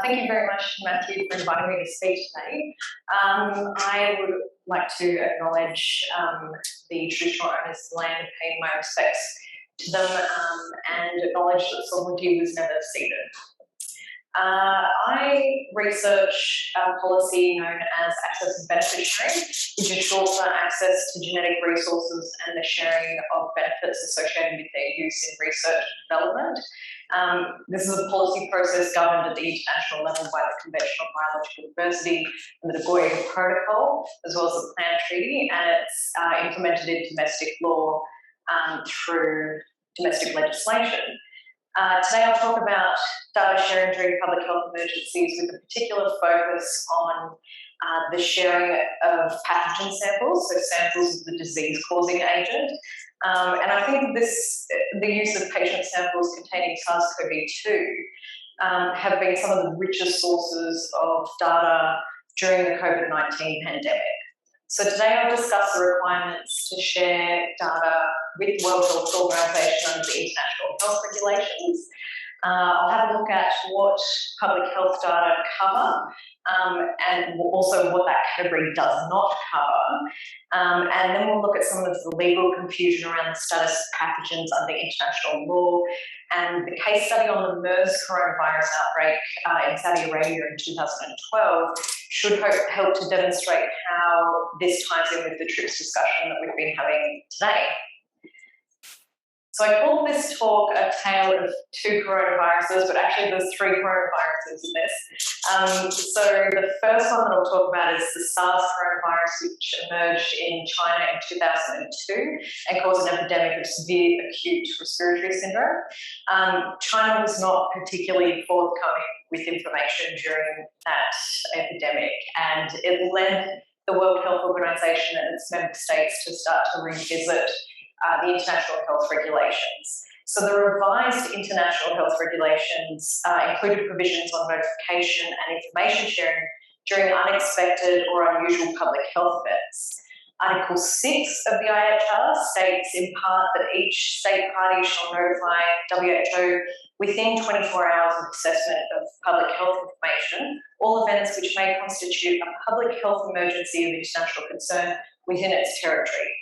Thank you very much, Matthew, for inviting me to speak today. I would like to acknowledge the traditional owners of the land and pay my respects to them and acknowledge that sovereignty was never ceded. I research a policy known as access and benefit sharing, which is short for access to genetic resources and the sharing of benefits associated with their use in research and development. This is a policy process governed at the international level by the Convention on Biological Diversity and the Waiver Protocol, as well as the Plant Treaty, and it's implemented in domestic law through domestic legislation. Today I'll talk about data sharing during public health emergencies with a particular focus on the sharing of pathogen samples, so samples of the disease-causing agent. And I think the use of patient samples containing SARS-CoV-2 have been some of the richest sources of data during the COVID-19 pandemic. So today I'll discuss the requirements to share data with the World Health Organization under the international health regulations. I'll have a look at what public health data cover and also what that category does not cover. And then we'll look at some of the legal confusion around the status of pathogens under international law and the case study on the MERS coronavirus outbreak in Saudi Arabia in 2012 should help to demonstrate how this ties in with the TRIPS discussion that we've been having today. So I call this talk a tale of two coronaviruses, but actually there's three coronaviruses in this. So the first one that I'll talk about is the SARS coronavirus, which emerged in China in 2002 and caused an epidemic of severe acute respiratory syndrome. China was not particularly forthcoming with information during that epidemic, and it led the World Health Organization and its member states to start to revisit the international health regulations. So the revised international health regulations included provisions on notification and information sharing during unexpected or unusual public health events. Article 6 of the IHR states in part that each state party shall notify WHO within 24 hours of assessment of public health information all events which may constitute a public health emergency of international concern within its territory.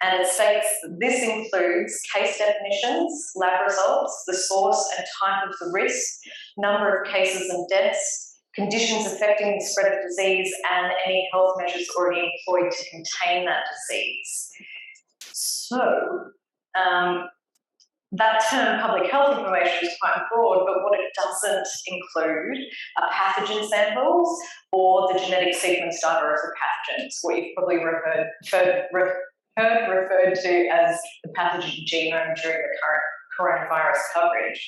And it states that this includes case definitions, lab results, the source and type of the risk, number of cases and deaths, conditions affecting the spread of disease, and any health measures already employed to contain that disease. So that term public health information is quite broad, but what it doesn't include are pathogen samples or the genetic sequence data of the pathogens, what you've probably heard referred to as the pathogen genome during the current coronavirus coverage.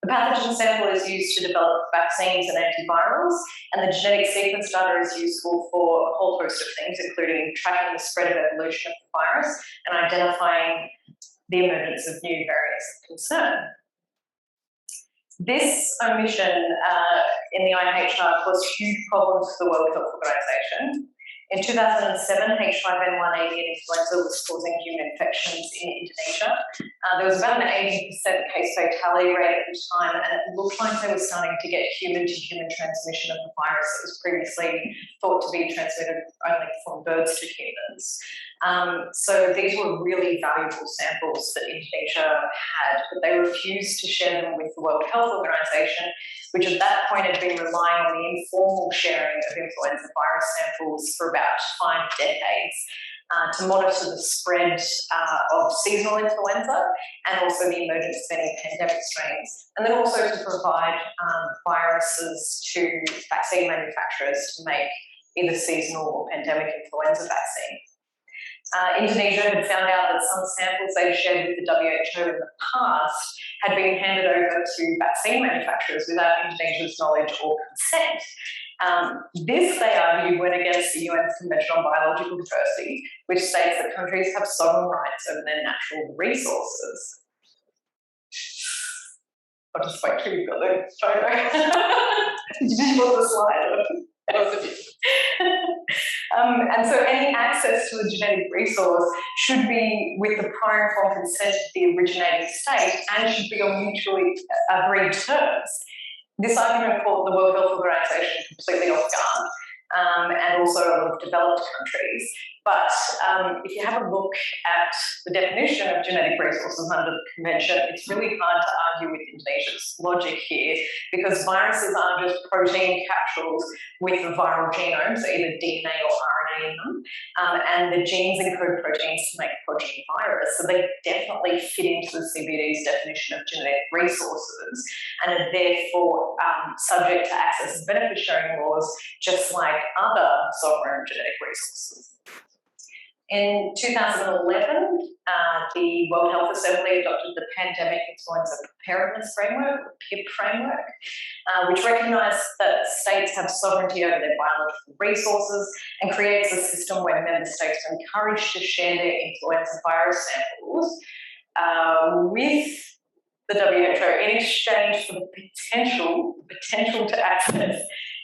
The pathogen sample is used to develop vaccines and antivirals, and the genetic sequence data is useful for a whole host of things, including tracking the spread of evolution of the virus and identifying the emergence of new variants of concern. This omission in the IHR caused huge problems for the World Health Organization. In 2007, H5N1 avian influenza was causing human infections in Indonesia. There was about an 80% case fatality rate at the time, and it looked like they were starting to get human-to-human transmission of the virus that was previously thought to be transmitted only from birds to humans. So these were really valuable samples that Indonesia had, but they refused to share them with the World Health Organization, which at that point had been relying on the informal sharing of influenza virus samples for about 5 decades to monitor the spread of seasonal influenza and also the emergence of any pandemic strains, and then also to provide viruses to vaccine manufacturers to make either seasonal or pandemic influenza vaccines. Indonesia had found out that some samples they shared with the WHO in the past had been handed over to vaccine manufacturers without Indonesia's knowledge or consent. This, they argued, went against the UN's Convention on Biological Diversity, which states that countries have sovereign rights over their natural resources. I'll just wait till you've got the photo. Did you want the slide? That was a bit. And so any access to the genetic resource should be with the prior informed consent of the originating state and should be on mutually agreed terms. This argument caught the World Health Organization completely off guard, and also a lot of developed countries. But if you have a look at the definition of genetic resources under the convention, it's really hard to argue with Indonesia's logic here, because viruses aren't just protein capsules with a viral genome, so either DNA or RNA in them, and the genes encode proteins to make a progeny virus. So they definitely fit into the CBD's definition of genetic resources and are therefore subject to access and benefit sharing laws, just like other sovereign genetic resources. In 2011, the World Health Assembly adopted the Pandemic Influenza Preparedness Framework, or PIP framework, which recognised that states have sovereignty over their biological resources and creates a system where member states are encouraged to share their influenza virus samples with the WHO in exchange for the potential to access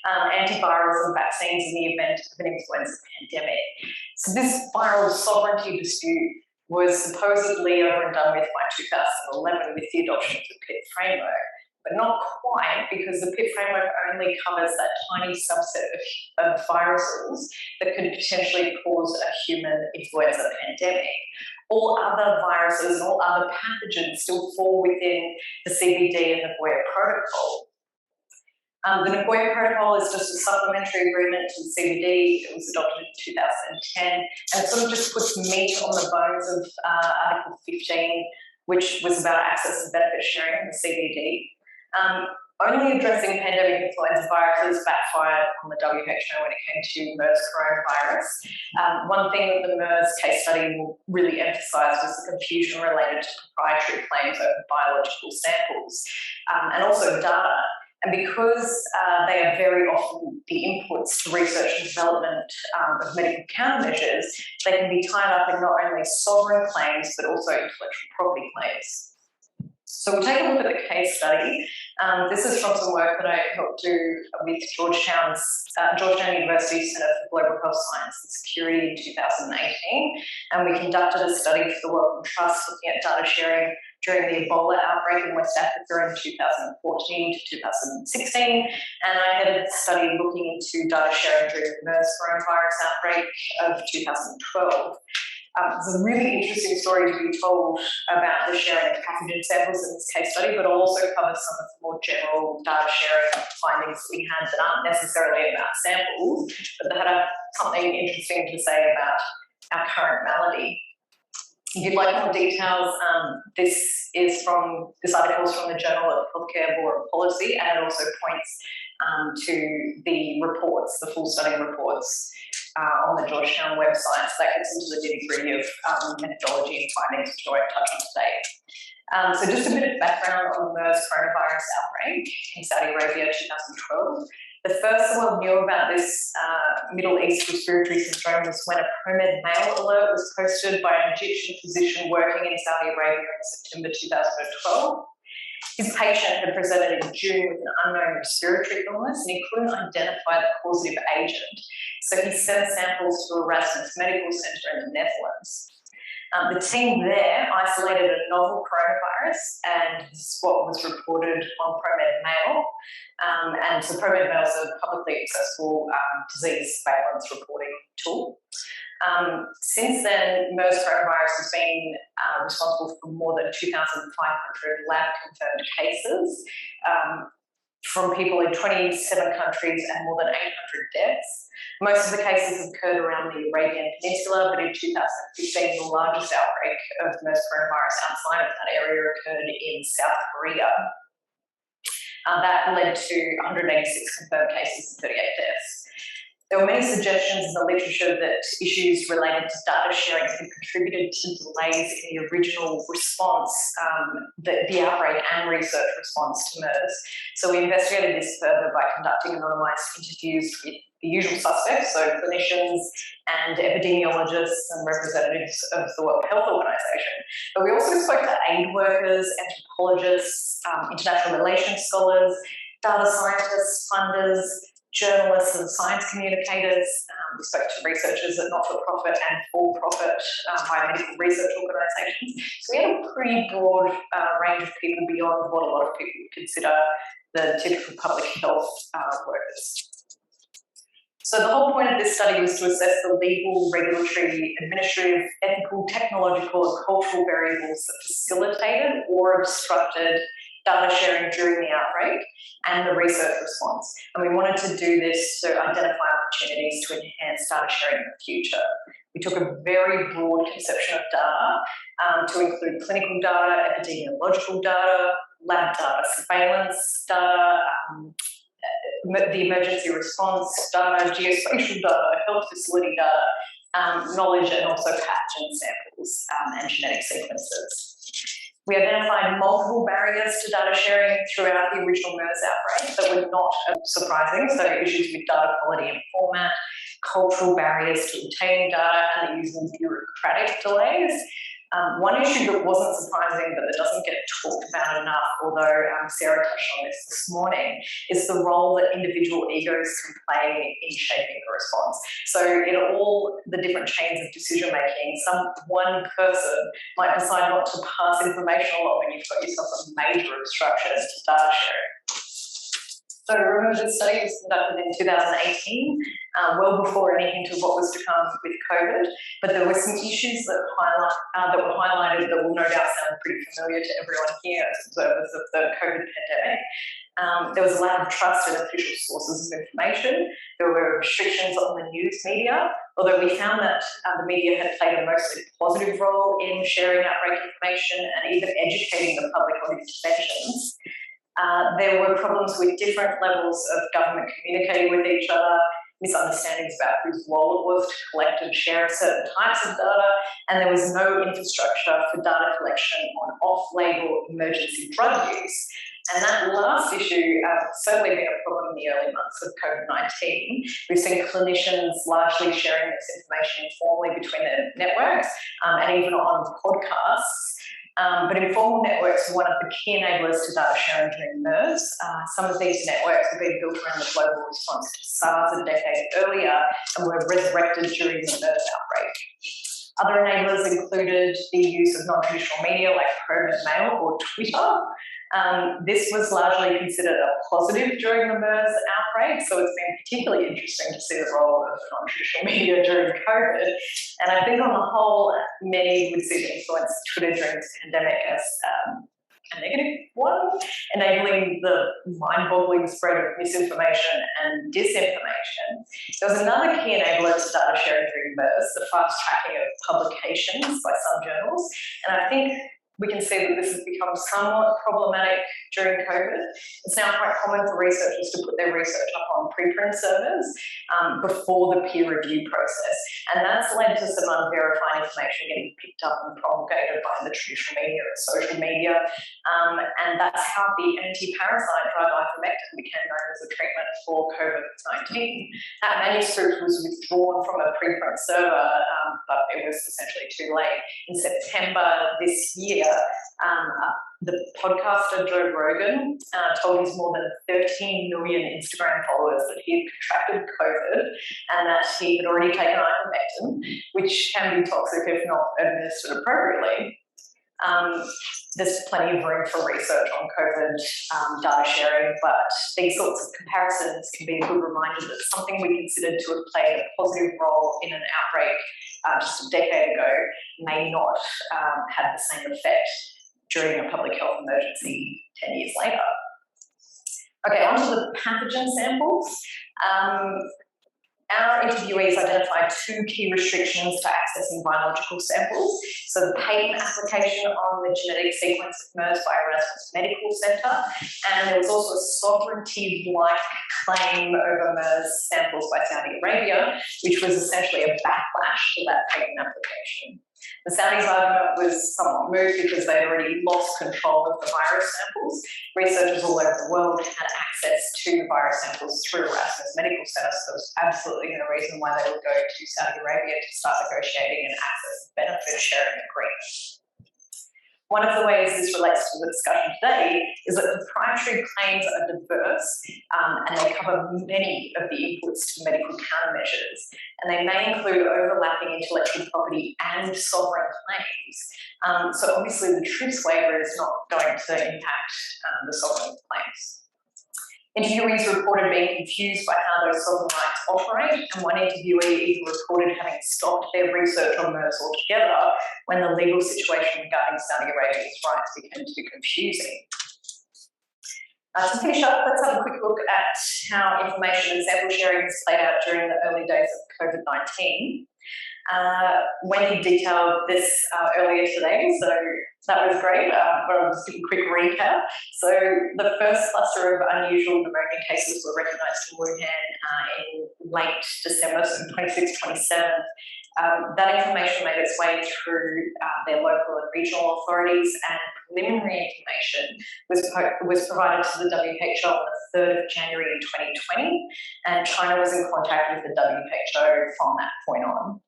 antivirals and vaccines in the event of an influenza pandemic. So this viral sovereignty dispute was supposedly over and done with by 2011 with the adoption of the PIP framework, but not quite, because the PIP framework only covers that tiny subset of viruses that could potentially cause a human influenza pandemic. All other viruses and all other pathogens still fall within the CBD and the Waiver protocol. The Nagoya Protocol is just a supplementary agreement to the CBD. It was adopted in 2010, and it sort of just puts meat on the bones of Article 15, which was about access and benefit sharing in the CBD. Only addressing pandemic influenza viruses backfired on the WHO when it came to MERS coronavirus. One thing that the MERS case study will really emphasise was the confusion related to proprietary claims over biological samples and also data. And because they are very often the inputs to research and development of medical countermeasures, they can be tied up in not only sovereign claims, but also intellectual property claims. So we'll take a look at the case study. This is from some work that I helped do with Georgetown University Centre for Global Health Science and Security in 2018. And we conducted a study for the Wellcome Trust looking at data sharing during the Ebola outbreak in West Africa in 2014 to 2016. And I headed a study looking into data sharing during the MERS coronavirus outbreak of 2012. It's a really interesting story to be told about the sharing of pathogen samples in this case study, but I'll also cover some of the more general data sharing findings that we had that aren't necessarily about samples, but that have something interesting to say about our current malady. If you'd like more details, this article is from the Journal of Healthcare Law and Policy, and it also points to the reports, the full study reports on the Georgetown website. So that gets into the nitty-gritty of methodology and findings, which I won't touch on today. So just a bit of background on the MERS coronavirus outbreak in Saudi Arabia 2012. The first the world knew about this Middle East respiratory syndrome was when a ProMed mail alert was posted by an Egyptian physician working in Saudi Arabia in September 2012. His patient had presented in June with an unknown respiratory illness, and he couldn't identify the causative agent. So he sent samples to Erasmus Medical Centre in the Netherlands. The team there isolated a novel coronavirus, and this is what was reported on ProMed Mail. And so ProMed Mail is a publicly accessible disease surveillance reporting tool. Since then, MERS coronavirus has been responsible for more than 2,500 lab-confirmed cases from people in 27 countries and more than 800 deaths. Most of the cases occurred around the Arabian Peninsula, but in 2015, the largest outbreak of MERS coronavirus outside of that area occurred in South Korea. That led to 186 confirmed cases and 38 deaths. There were many suggestions in the literature that issues related to data sharing had contributed to delays in the original response, the outbreak and research response to MERS. So we investigated this further by conducting anonymised interviews with the usual suspects, so clinicians and epidemiologists and representatives of the World Health Organization. But we also spoke to aid workers, anthropologists, international relations scholars, data scientists, funders, journalists and science communicators. We spoke to researchers at not-for-profit and for-profit biomedical research organisations. So we had a pretty broad range of people beyond what a lot of people would consider the typical public health workers. So the whole point of this study was to assess the legal, regulatory, administrative, ethical, technological and cultural variables that facilitated or obstructed data sharing during the outbreak and the research response. And we wanted to do this to identify opportunities to enhance data sharing in the future. We took a very broad conception of data to include clinical data, epidemiological data, lab data, surveillance data, the emergency response data, geospatial data, health facility data, knowledge and also pathogen samples and genetic sequences. We identified multiple barriers to data sharing throughout the original MERS outbreak that were not surprising, so issues with data quality and format, cultural barriers to obtaining data and the usual bureaucratic delays. One issue that wasn't surprising but that doesn't get talked about enough, although Sarah touched on this morning, is the role that individual egos can play in shaping the response. So in all the different chains of decision making, one person might decide not to pass information along and you've got yourself a major obstruction to data sharing. So remember, this study was conducted in 2018, well before any hint of what was to come with COVID, but there were some issues that were highlighted that will no doubt sound pretty familiar to everyone here as observers of the COVID pandemic. There was a lack of trust in official sources of information. There were restrictions on the news media, although we found that the media had played a mostly positive role in sharing outbreak information and even educating the public on interventions. There were problems with different levels of government communicating with each other, misunderstandings about whose role it was to collect and share certain types of data, and there was no infrastructure for data collection on off-label emergency drug use. And that last issue certainly been a problem in the early months of COVID-19. We've seen clinicians largely sharing this information informally between their networks and even on podcasts. But informal networks were one of the key enablers to data sharing during MERS. Some of these networks have been built around the global response to SARS a decade earlier and were resurrected during the MERS outbreak. Other enablers included the use of non-traditional media like private mail or Twitter. This was largely considered a positive during the MERS outbreak, so it's been particularly interesting to see the role of non-traditional media during COVID. And I think on the whole, many would see the influence of Twitter during this pandemic as a negative one, enabling the mind-boggling spread of misinformation and disinformation. There was another key enabler to data sharing during MERS, the fast tracking of publications by some journals, and I think we can see that this has become somewhat problematic during COVID. It's now quite common for researchers to put their research up on preprint servers before the peer review process. And that's led to some unverified information getting picked up and promulgated by the traditional media or social media. And that's how the anti-parasite drug ivermectin became known as a treatment for COVID-19. That manuscript was withdrawn from a preprint server, but it was essentially too late. In September this year, the podcaster Joe Rogan told his more than 13 million Instagram followers that he had contracted COVID and that he had already taken ivermectin, which can be toxic if not administered appropriately. There's plenty of room for research on COVID data sharing, but these sorts of comparisons can be a good reminder that something we considered to have played a positive role in an outbreak just a decade ago may not have the same effect during a public health emergency 10 years later. Okay, on to the pathogen samples. Our interviewees identified two key restrictions to accessing biological samples. So the patent application on the genetic sequence of MERS by Erasmus Medical Centre, and there was also a sovereignty-like claim over MERS samples by Saudi Arabia, which was essentially a backlash to that patent application. The Saudis' argument was somewhat moot because they'd already lost control of the virus samples. Researchers all over the world had access to the virus samples through Erasmus Medical Centre, so there was absolutely no reason why they would go to Saudi Arabia to start negotiating an access benefit sharing agreement. One of the ways this relates to the discussion today is that proprietary claims are diverse and they cover many of the inputs to medical countermeasures, and they may include overlapping intellectual property and sovereign claims. So obviously the TRIPS waiver is not going to impact the sovereign claims. Interviewees reported being confused by how those sovereign rights operate, and one interviewee even reported having stopped their research on MERS altogether when the legal situation regarding Saudi Arabia's rights became too confusing. To finish up, let's have a quick look at how information and sample sharing has played out during the early days of COVID-19. Wendy detailed this earlier today, so that was great, but I'll just give a quick recap. So the first cluster of unusual pneumonia cases were recognised in Wuhan in late December, so 26th, 27th. That information made its way through their local and regional authorities, and preliminary information was provided to the WHO on the 3rd of January 2020, and China was in contact with the WHO from that point on.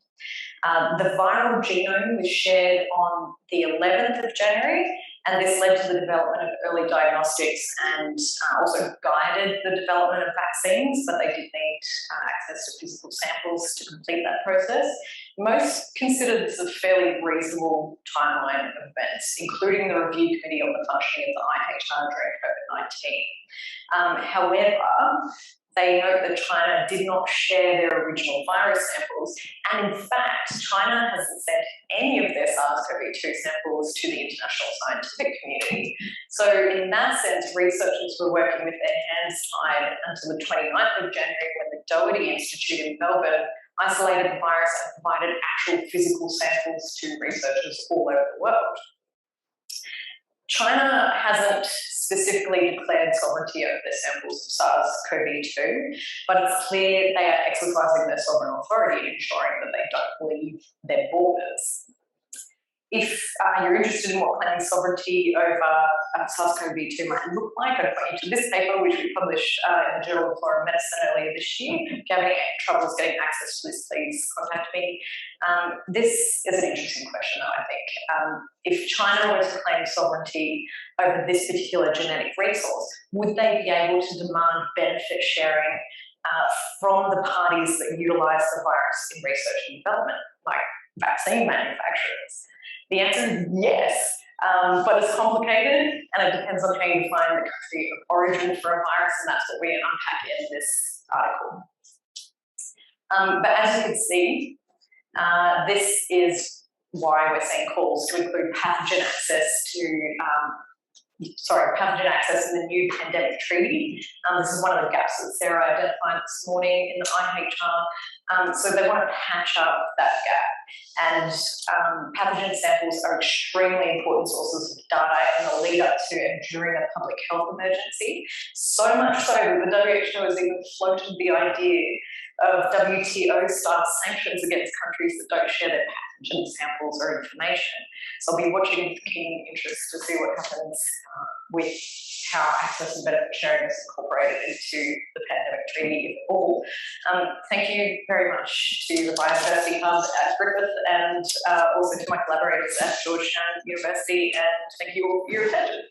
The viral genome was shared on the 11th of January, and this led to the development of early diagnostics and also guided the development of vaccines, but they did need access to physical samples to complete that process. Most consider this a fairly reasonable timeline of events, including the review committee on the functioning of the IHR during COVID-19. However, they note that China did not share their original virus samples, and in fact, China hasn't sent any of their SARS-CoV-2 samples to the international scientific community. So in that sense, researchers were working with their hands tied until the 29th of January when the Doherty Institute in Melbourne isolated the virus and provided actual physical samples to researchers all over the world. China hasn't specifically declared sovereignty over their samples of SARS-CoV-2, but it's clear they are exercising their sovereign authority and ensuring that they don't leave their borders. If you're interested in what claiming sovereignty over SARS-CoV-2 might look like, I'd point you to this paper, which we published in the Journal of Flora and Medicine earlier this year. If you have any troubles getting access to this, please contact me. This is an interesting question, though, I think. If China were to claim sovereignty over this particular genetic resource, would they be able to demand benefit sharing from the parties that utilise the virus in research and development, like vaccine manufacturers? The answer is yes, but it's complicated, and it depends on how you define the country of origin for a virus, and that's what we unpack in this article. But as you can see, this is why we're seeing calls to include pathogen access in the new pandemic treaty. This is one of the gaps that Sarah identified this morning in the IHR. So they want to patch up that gap. And pathogen samples are extremely important sources of data in the lead up to and during a public health emergency. So much so that the WHO has even floated the idea of WTO-style sanctions against countries that don't share their pathogen samples or information. So I'll be watching with keen interest to see what happens with how access and benefit sharing is incorporated into the pandemic treaty, if at all. Thank you very much to the Biodiversity Hub at Griffith and also to my collaborators at Georgetown University, and thank you all for your attention.